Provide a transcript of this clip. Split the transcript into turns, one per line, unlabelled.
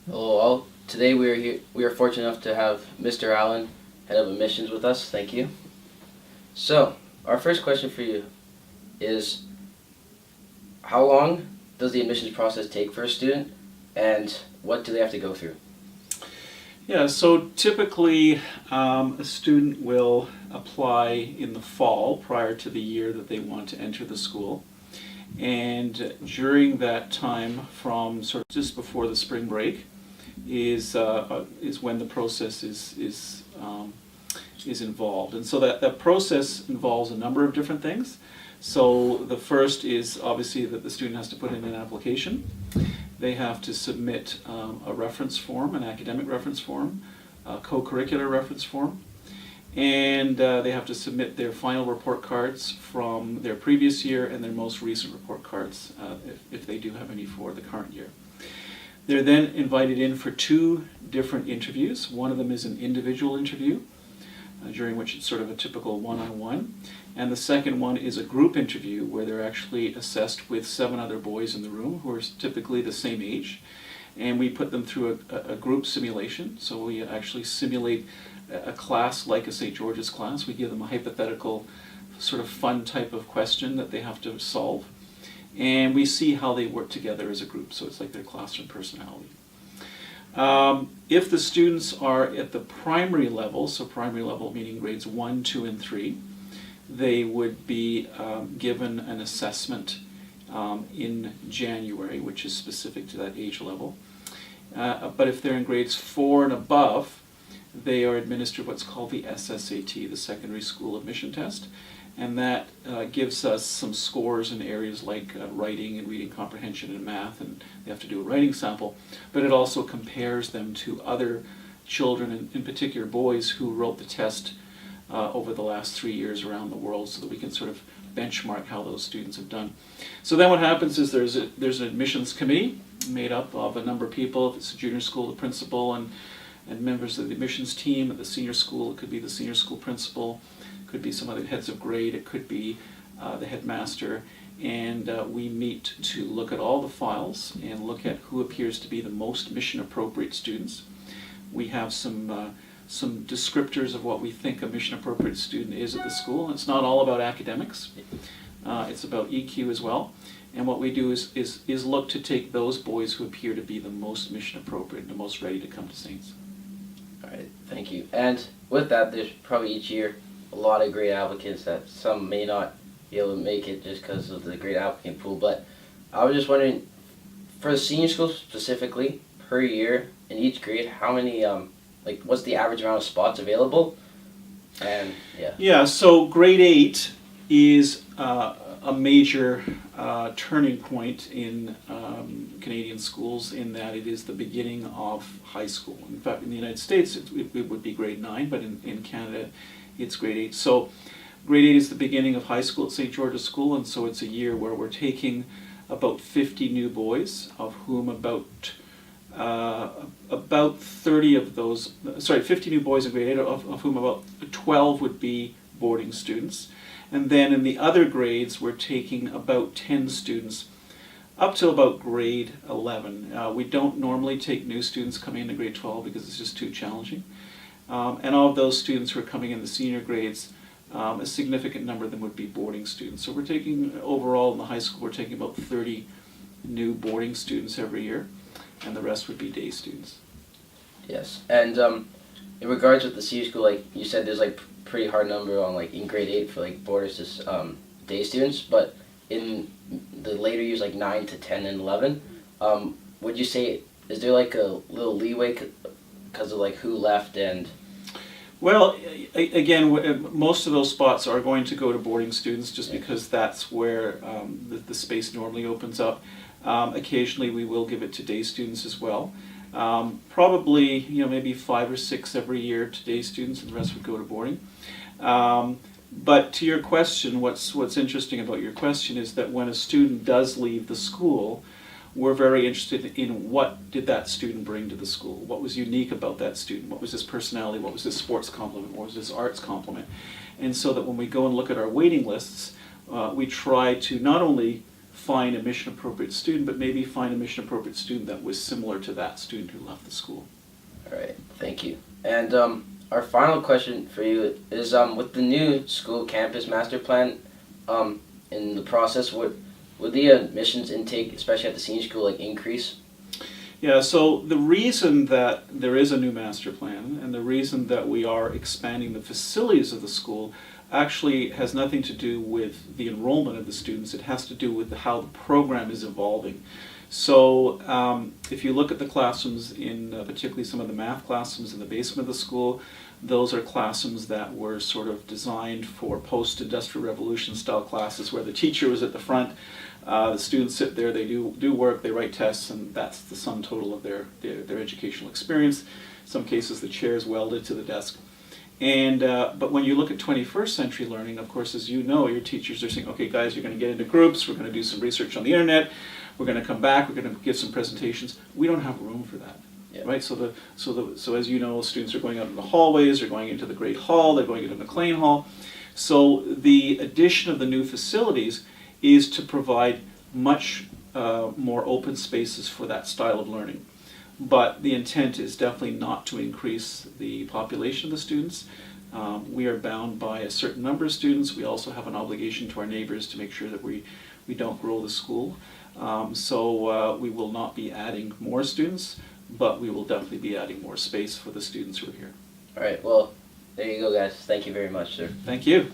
Oh, well, today we are here. We are fortunate enough to have Mr. Allen, head of admissions, with us. Thank you. So, our first question for you is: how long does the admissions process take for a student, and what do they have to go through?
Yeah, so typically a student will apply in the fall prior to the year that they want to enter the school. And during that time, from sort of just before the spring break, is when the process is involved. And so that process involves a number of different things. So the first is obviously that the student has to put in an application. They have to submit a reference form, an academic reference form, a co-curricular reference form, and they have to submit their final report cards from their previous year and their most recent report cards, if they do have any for the current year. They're then invited in for two different interviews. One of them is an individual interview, during which it's sort of a typical one-on-one. And the second one is a group interview where they're actually assessed with 7 other boys in the room who are typically the same age. And we put them through a group simulation. So we actually simulate a class like a St. George's class. We give them a hypothetical sort of fun type of question that they have to solve. And we see how they work together as a group. So it's like their classroom personality. If the students are at the primary level, so primary level meaning grades 1, 2, and 3, they would be given an assessment in January, which is specific to that age level. But if they're in grades 4 and above, they are administered what's called the SSAT, the Secondary School Admission Test, and that gives us some scores in areas like writing and reading comprehension and math, and they have to do a writing sample, but it also compares them to other children, in particular boys, who wrote the test over the last 3 years around the world, so that we can sort of benchmark how those students have done. So then what happens is there's an admissions committee made up of a number of people. If it's a junior school, the principal and members of the admissions team. At the senior school, it could be the senior school principal, it could be some other heads of grade, it could be the headmaster, and we meet to look at all the files and look at who appears to be the most mission appropriate students. We have some descriptors of what we think a mission appropriate student is at the school. It's not all about academics, it's about EQ as well. And what we do is look to take those boys who appear to be the most mission appropriate and the most ready to come to Saints.
All right, thank you. And with that, there's probably each year a lot of great applicants that some may not be able to make it just because of the great applicant pool. But I was just wondering, for the senior school specifically, per year in each grade, how many what's the average amount of spots available? And yeah.
Yeah, so grade 8 is a major turning point in Canadian schools, in that it is the beginning of high school. In fact, in the United States it would be grade 9, but in Canada it's grade 8. So grade 8 is the beginning of high school at St. George's School, and so it's a year where we're taking about 50 new boys, of whom about 30 of those, 50 new boys in grade 8, of whom about 12 would be boarding students. And then in the other grades, we're taking about 10 students up to about grade 11. We don't normally take new students coming into grade 12 because it's just too challenging. And all of those students who are coming in the senior grades, a significant number of them would be boarding students. So we're taking, overall in the high school, we're taking about 30 new boarding students every year, and the rest would be day students.
Yes, and in regards with the senior school, like you said, there's like pretty hard number on like in grade 8 for like boarders to day students, but in the later years like 9 to 10 and 11, would you say, is there like a little leeway because of like who left? And
well, again, most of those spots are going to go to boarding students, just because that's where the space normally opens up. Occasionally we will give it to day students as well. Probably, maybe 5 or 6 every year to day students, and the rest would go to boarding. But to your question, what's interesting about your question is that when a student does leave the school, we're very interested in what did that student bring to the school? What was unique about that student? What was his personality? What was his sports complement? What was his arts complement? And so that when we go and look at our waiting lists, we try to not only find a mission appropriate student, but maybe find a mission appropriate student that was similar to that student who left the school.
All right, thank you. And our final question for you is, with the new school campus master plan in the process, would the admissions intake, especially at the senior school, like increase?
Yeah, so the reason that there is a new master plan and the reason that we are expanding the facilities of the school actually has nothing to do with the enrollment of the students. It has to do with how the program is evolving. So if you look at the classrooms in particularly some of the math classrooms in the basement of the school, those are classrooms that were sort of designed for post-industrial revolution style classes where the teacher was at the front, the students sit there, they do work, they write tests, and that's the sum total of their educational experience. In some cases the chair is welded to the desk. And but when you look at 21st century learning, of course, as you know, your teachers are saying, okay guys, you're going to get into groups, we're going to do some research on the internet, we're going to come back, we're going to give some presentations. We don't have room for that.
Yeah.
Right, so as you know, students are going out in the hallways, they're going into the Great Hall, they're going into McLean Hall. So the addition of the new facilities is to provide much more open spaces for that style of learning. But the intent is definitely not to increase the population of the students. We are bound by a certain number of students. We also have an obligation to our neighbors to make sure that we don't grow the school. So we will not be adding more students, but we will definitely be adding more space for the students who are here.
All right, well, there you go, guys. Thank you very much, sir.
Thank you.